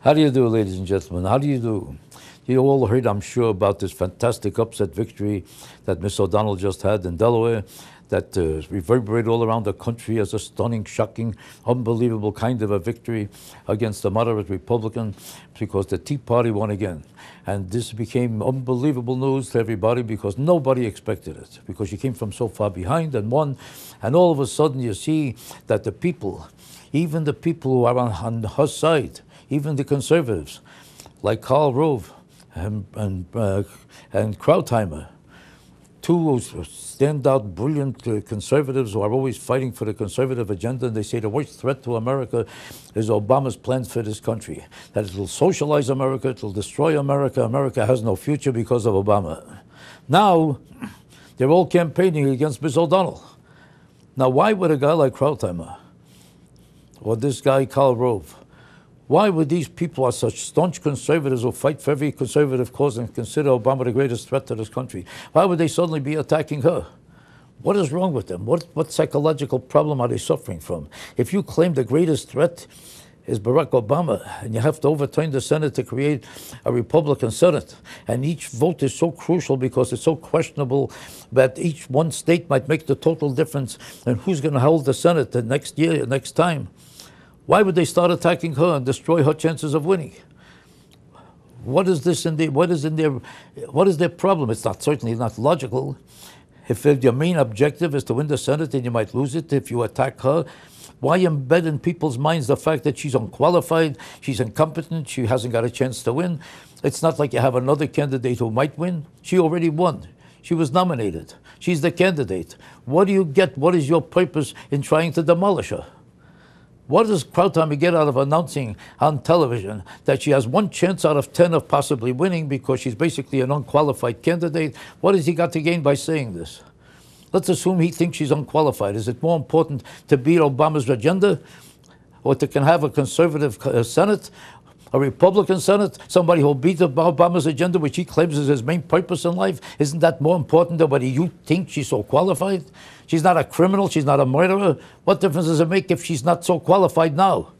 How do you do, ladies and gentlemen? How do you do? You all heard, I'm sure, about this fantastic upset victory that Miss O'Donnell just had in Delaware, that reverberated all around the country as a stunning, shocking, unbelievable kind of a victory against the moderate Republican, because the Tea Party won again. And this became unbelievable news to everybody because nobody expected it, because she came from so far behind and won. And all of a sudden you see that the people, even the people who are on her side, even the conservatives, like Karl Rove and Krautheimer, two standout, brilliant conservatives who are always fighting for the conservative agenda, and they say the worst threat to America is Obama's plans for this country, that it will socialize America, it will destroy America, America has no future because of Obama. Now, they're all campaigning against Ms. O'Donnell. Now, why would a guy like Krautheimer, or this guy Karl Rove, why would these people are such staunch conservatives who fight for every conservative cause and consider Obama the greatest threat to this country? Why would they suddenly be attacking her? What is wrong with them? What psychological problem are they suffering from? If you claim the greatest threat is Barack Obama, and you have to overturn the Senate to create a Republican Senate, and each vote is so crucial because it's so questionable that each one state might make the total difference in who's going to hold the Senate the next year, next time, why would they start attacking her and destroy her chances of winning? What is this in what is their problem? It's certainly not logical. If your main objective is to win the Senate, then you might lose it if you attack her. Why embed in people's minds the fact that she's unqualified, she's incompetent, she hasn't got a chance to win? It's not like you have another candidate who might win. She already won. She was nominated. She's the candidate. What do you get? What is your purpose in trying to demolish her? What does Krautheimer get out of announcing on television that she has 1 chance out of 10 of possibly winning because she's basically an unqualified candidate? What has he got to gain by saying this? Let's assume he thinks she's unqualified. Is it more important to beat Obama's agenda, or to can have a conservative Senate, a Republican Senate, somebody who'll beat Obama's agenda, which he claims is his main purpose in life? Isn't that more important than whether you think she's so qualified? She's not a criminal, she's not a murderer. What difference does it make if she's not so qualified now?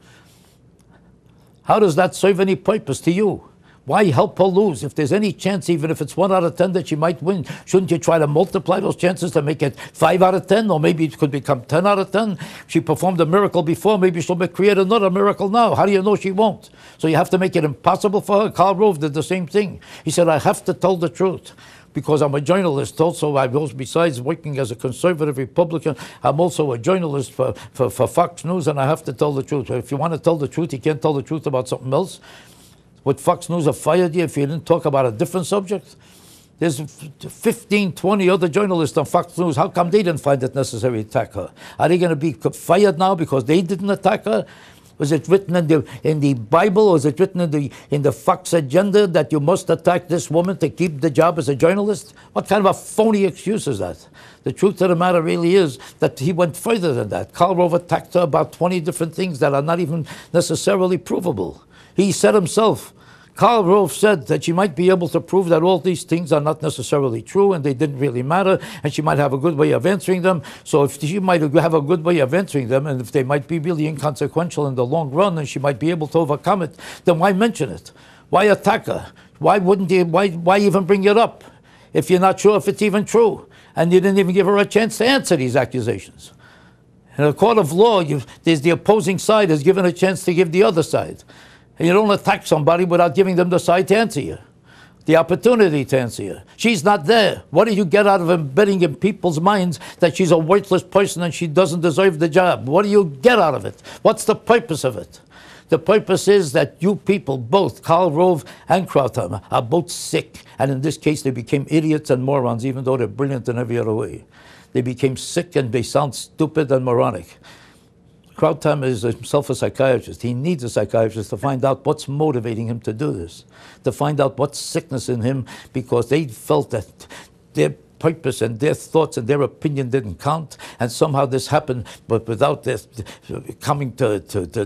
How does that serve any purpose to you? Why help her lose? If there's any chance, even if it's 1 out of 10 that she might win, shouldn't you try to multiply those chances to make it 5 out of 10? Or maybe it could become 10 out of 10. She performed a miracle before, maybe she'll create another miracle now. How do you know she won't? So you have to make it impossible for her. Karl Rove did the same thing. He said, I have to tell the truth, because I'm a journalist also. Besides working as a conservative Republican, I'm also a journalist for Fox News, and I have to tell the truth. If you want to tell the truth, you can't tell the truth about something else. Would Fox News have fired you if you didn't talk about a different subject? There's 15, 20 other journalists on Fox News. How come they didn't find it necessary to attack her? Are they going to be fired now because they didn't attack her? Was it written in the Bible, or is it written in the Fox agenda that you must attack this woman to keep the job as a journalist? What kind of a phony excuse is that? The truth of the matter really is that he went further than that. Karl Rove attacked her about 20 different things that are not even necessarily provable. He said himself, Karl Rove said that she might be able to prove that all these things are not necessarily true and they didn't really matter, and she might have a good way of answering them. So if she might have a good way of answering them, and if they might be really inconsequential in the long run, and she might be able to overcome it, then why mention it? Why attack her? Why wouldn't you? Why even bring it up if you're not sure if it's even true? And you didn't even give her a chance to answer these accusations. In a court of law, there's the opposing side is given a chance to give the other side. And you don't attack somebody without giving them the side to answer you, the opportunity to answer you. She's not there. What do you get out of embedding in people's minds that she's a worthless person and she doesn't deserve the job? What do you get out of it? What's the purpose of it? The purpose is that you people, both Karl Rove and Krautheimer, are both sick. And in this case, they became idiots and morons, even though they're brilliant in every other way. They became sick and they sound stupid and moronic. Krautheimer is himself a psychiatrist. He needs a psychiatrist to find out what's motivating him to do this, to find out what's sickness in him, because they felt that their purpose and their thoughts and their opinion didn't count, and somehow this happened, but without this coming to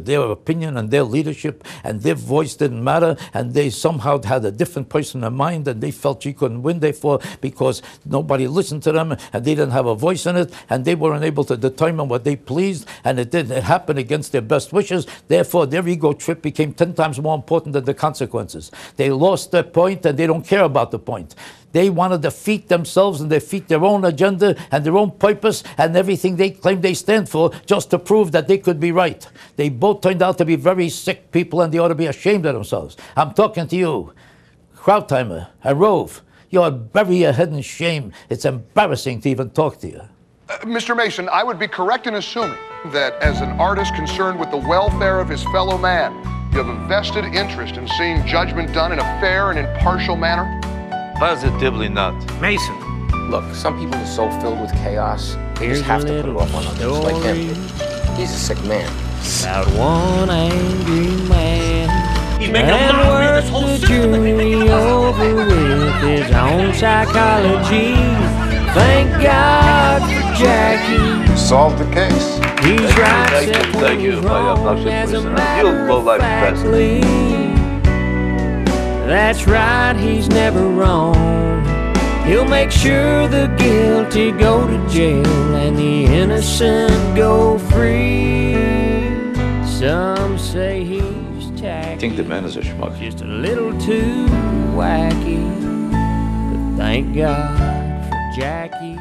their opinion and their leadership, and their voice didn't matter, and they somehow had a different person in mind, and they felt she couldn't win, therefore, because nobody listened to them, and they didn't have a voice in it, and they weren't able to determine what they pleased, and it didn't happen against their best wishes. Therefore, their ego trip became 10 times more important than the consequences. They lost their point, and they don't care about the point. They want to defeat themselves and defeat their own agenda and their own purpose and everything they claim they stand for, just to prove that they could be right. They both turned out to be very sick people, and they ought to be ashamed of themselves. I'm talking to you, Krautheimer and Rove. You ought to bury your head in shame. It's embarrassing to even talk to you. Mr. Mason, I would be correct in assuming that as an artist concerned with the welfare of his fellow man, you have a vested interest in seeing judgment done in a fair and impartial manner? Positively not. Mason. Look, some people are so filled with chaos, they just have to put it off on others, like him. He's a sick man. About one angry man. He's making a mockery of this whole system. Over with his own psychology. Thank God for Jackie. Solve the case. He's right, Thank you, my obnoxious person. You low-life bastard. That's right, he's never wrong. He'll make sure the guilty go to jail and the innocent go free. Some say he's tacky. I think the man is a schmuck. Just a little too wacky. But thank God for Jackie.